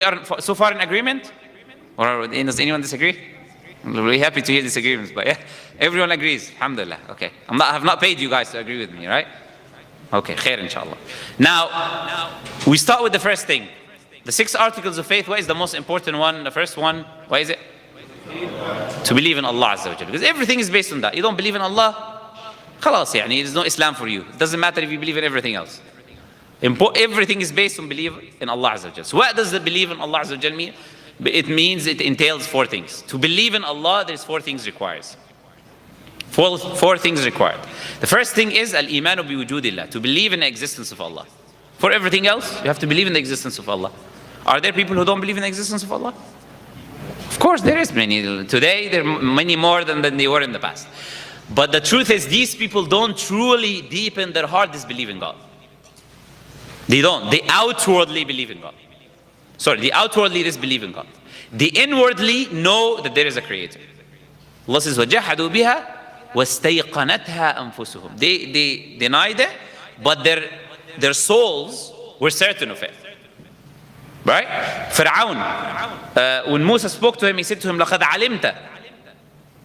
are so far in agreement? Or does anyone disagree? I'm really happy to hear disagreements, but yeah, everyone agrees. Alhamdulillah. Okay. I have not paid you guys to agree with me, right? Okay, khair inshallah. Now, we start with the first thing. The 6 articles of faith, what is the most important one? The first one, what is it? To believe in Allah Azza wa Jalla. Because everything is based on that. You don't believe in Allah, khalas, yani, there's no Islam for you. It doesn't matter if you believe in everything else. Everything is based on belief in Allah Azza wa Jalla. So what does the believe in Allah Azza wa Jalla mean? It means it entails 4 things. To believe in Allah, there's 4 things requires. Four things required. The first thing is al-imanu bi wujudillah, to believe in the existence of Allah. For everything else, you have to believe in the existence of Allah. Are there people who don't believe in the existence of Allah? Of course there is many. Today there are many more than they were in the past. But the truth is these people don't truly deep in their heart disbelieve in God. They don't. They outwardly believe in God. They outwardly disbelieve in God. They inwardly know that there is a creator. Allah says, وَجَحَدُوا بِهَا وَاسْتَيْقَنَتْهَا أَنفُسُهُم. They denied it, but their souls were certain of it. Right? Fir'aun, when Musa spoke to him, he said to him, لَقَدْ عَلِمْتَ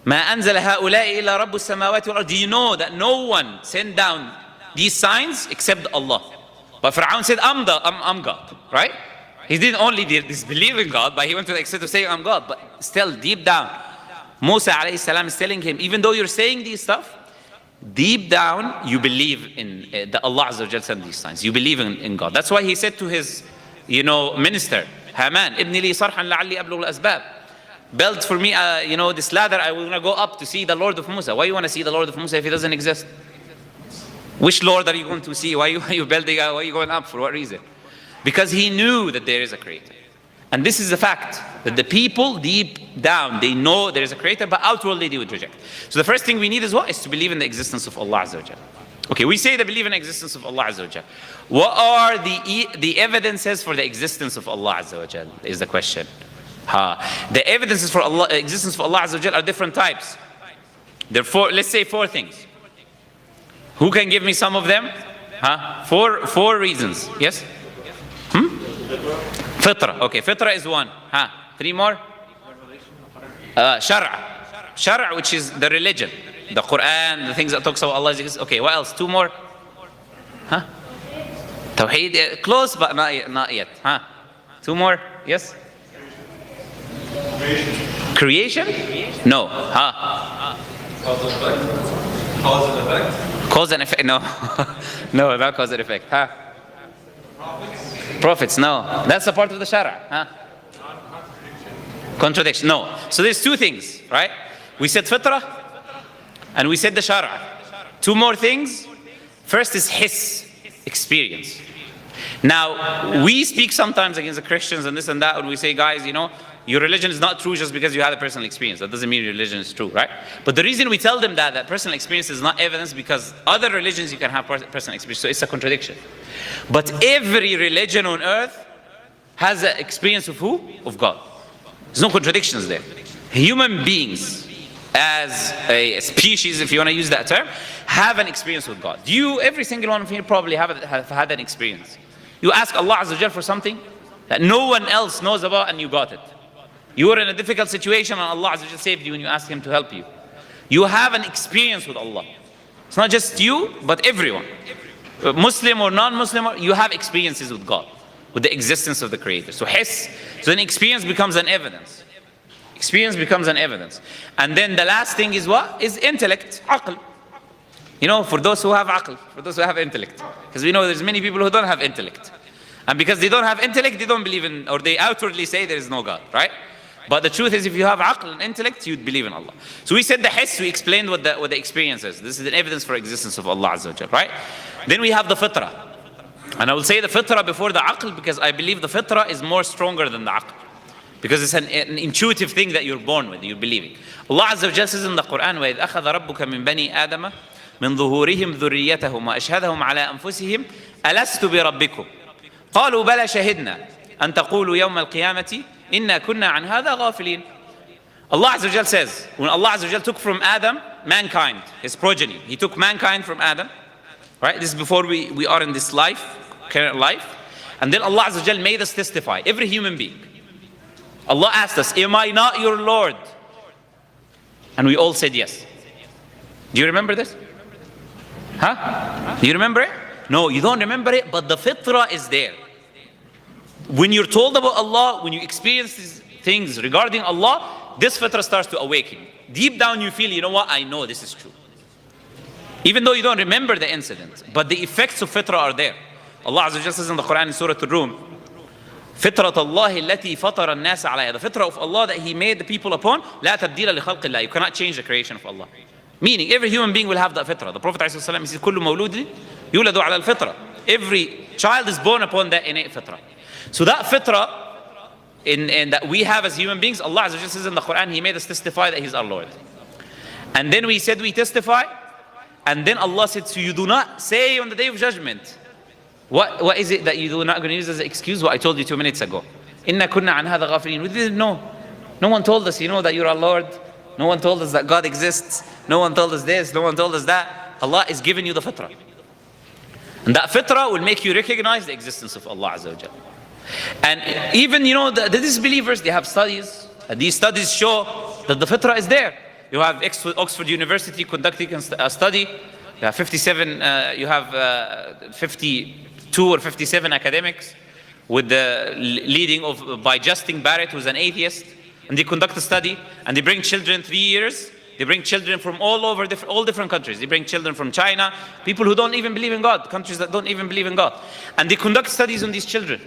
مَا أَنزَلَ هَؤُلَاءِ إِلَّا رَبُّ السَّمَاوَاتِ وَالْأَرْضِ. Do you know that no one sent down these signs except Allah? But Fir'aun said, I'm God. Right? He didn't only disbelieve in God, but he went to the extent of saying, I'm God. But still, deep down, Musa alayhi salam is telling him, even though you're saying these stuff, deep down, you believe in that Allah Azza wa Jal sent these signs. You believe in God. That's why he said to his, minister, Haman, ibni li sarhan la'alli ablugh al-asbab. Build for me, this ladder, I will go up to see the Lord of Musa. Why you want to see the Lord of Musa if he doesn't exist? Which Lord are you going to see? Why are you building? Why are you going up? For what reason? Because he knew that there is a creator. And this is the fact, that the people deep down, they know there is a creator, but outwardly they would reject. So the first thing we need is what? Is to believe in the existence of Allah Azza wa Jalla. Okay, we say that believe in the existence of Allah Azza wa Jalla. What are the evidences for the existence of Allah Azza wa Jalla is the question. The evidences for Allah, existence of Allah Azza wa Jalla are different types. Therefore, let's say 4 things. Who can give me some of them? Four reasons. Yes? Fitra. Okay, fitra is 1. 3 more? Shara, which is the religion. The Quran, the things that talks about Allah. Okay, what else? 2 more? Tawheed, close but not yet. 2 more? Yes? Creation? No. Cause and effect? Cause and effect? No. No, not cause and effect. Prophets? No. That's a part of the Shara. Contradiction? No. So there's 2 things, right? We said fitrah and we said the Shara. 2 more things. First is his experience. Now, we speak sometimes against the Christians and this and that, and we say, guys, your religion is not true just because you had a personal experience. That doesn't mean your religion is true, right? But the reason we tell them that personal experience is not evidence, because other religions you can have personal experience, so it's a contradiction. But every religion on earth has an experience of who? Of God. There's no contradictions there. Human beings, as a species, if you want to use that term, have an experience with God. Every single one of you probably have had an experience. You ask Allah Azza wa Jal for something that no one else knows about and you got it. You were in a difficult situation and Allah Azza wa Jal saved you and you asked Him to help you. You have an experience with Allah. It's not just you, but everyone. Muslim or non-Muslim, you have experiences with God, with the existence of the Creator. So an experience becomes an evidence. Experience becomes an evidence. And then the last thing is what? Is intellect, aql. For those who have aql, for those who have intellect. Because we know there's many people who don't have intellect. And because they don't have intellect, they don't believe in, or they outwardly say there is no God, right? But the truth is, if you have aql and intellect, you'd believe in Allah. So we said the hiss, we explained what the experience is. This is an evidence for existence of Allah Azza wa Jal, right? Then we have the fitrah. And I will say the fitrah before the aql, because I believe the fitrah is more stronger than the aql. Because it's an intuitive thing that you're born with, you're believing. Allah Azza wa Jal says in the Quran, وَإِذْ أَخَذَ رَبُّكَ مِنْ بَنِي آدَمَ مِنْ ظُهُورِهِمْ ذُرِّيَّتَهُمْ وَأَشْهَدَهُمْ عَلَىٰ أَنفُسِهِمْ أَلَسْتُ بِرَبِّكُمْ قَالُوا بَلَى شَهِدْنَا أَن تَقُولُوا يَوْمَ الْقِيَامَةِ إِنَّا كُنَّا عَنْ هَذَا غَافِلِينَ. Allah Azza wa Jal says, when Allah Azza wa Jal took from Adam, mankind, his progeny, He took mankind from Adam, right? This is before we are in this life, current life. And then Allah Azza wa Jal made us testify, every human being. Allah asked us, am I not your Lord? And we all said yes. Do you remember this? Huh? Do you remember it? No, you don't remember it, but the fitrah is there. When you're told about Allah, when you experience these things regarding Allah, this fitrah starts to awaken. Deep down you feel, you know what, I know this is true. Even though you don't remember the incident, but the effects of fitrah are there. Allah Azza wa Jalla says in the Quran in Surah Al-Rum, فطرة الله التي فطر الناس عليها. The fitrah of Allah that He made the people upon, لا تبديل لخلق الله. You cannot change the creation of Allah. Meaning every human being will have that fitrah. The Prophet ﷺ, he says, كل مولود يولد على الفطرة. Every child is born upon that innate fitrah. So that fitrah in that we have as human beings, Allah Azza wa Jalla says in the Quran, He made us testify that He's our Lord. And then we said we testify, and then Allah said, so you do not say on the day of judgment, what is it that you do not going to use as an excuse? What I told you 2 minutes ago. إِنَّا كُنَّا عَنْ هَذَا غَافِلِينَ. We didn't know. No one told us, you know, that you're our Lord. No one told us that God exists. No one told us this. No one told us that. Allah is giving you the fitrah. And that fitrah will make you recognize the existence of Allah Azza wa Jalla. And even, you know, the disbelievers, they have studies. And these studies show that the fitrah is there. You have Oxford University conducting a study. You have 52 or 57 academics with the leading by Justin Barrett, who's an atheist. And they conduct a study, and they bring children 3 years. They bring children from all over all different countries. They bring children from China, people who don't even believe in God, countries that don't even believe in God. And they conduct studies on these children.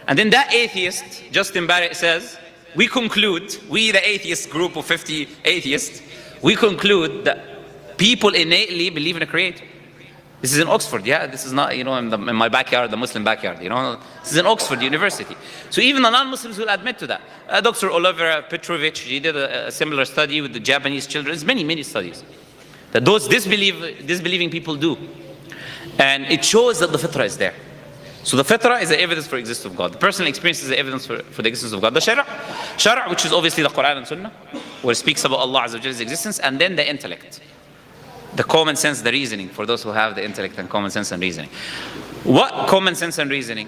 And then that atheist, Justin Barrett, says, we conclude, we the atheist group of 50 atheists, we conclude that people innately believe in a creator. This is in Oxford, yeah? This is not, you know, in my backyard, the Muslim backyard, you know? This is in Oxford University. So even the non-Muslims will admit to that. Dr. Oliver Petrovich, he did a similar study with the Japanese children. There's many studies that those disbelieving people do. And it shows that the fitrah is there. So the fitrah is the evidence for the existence of God. The personal experience is the evidence for the existence of God. The shara', which is obviously the Quran and Sunnah, where it speaks about Allah Azza wa Jalla's existence, and then the intellect. The common sense, the reasoning, for those who have the intellect and common sense and reasoning. What common sense and reasoning?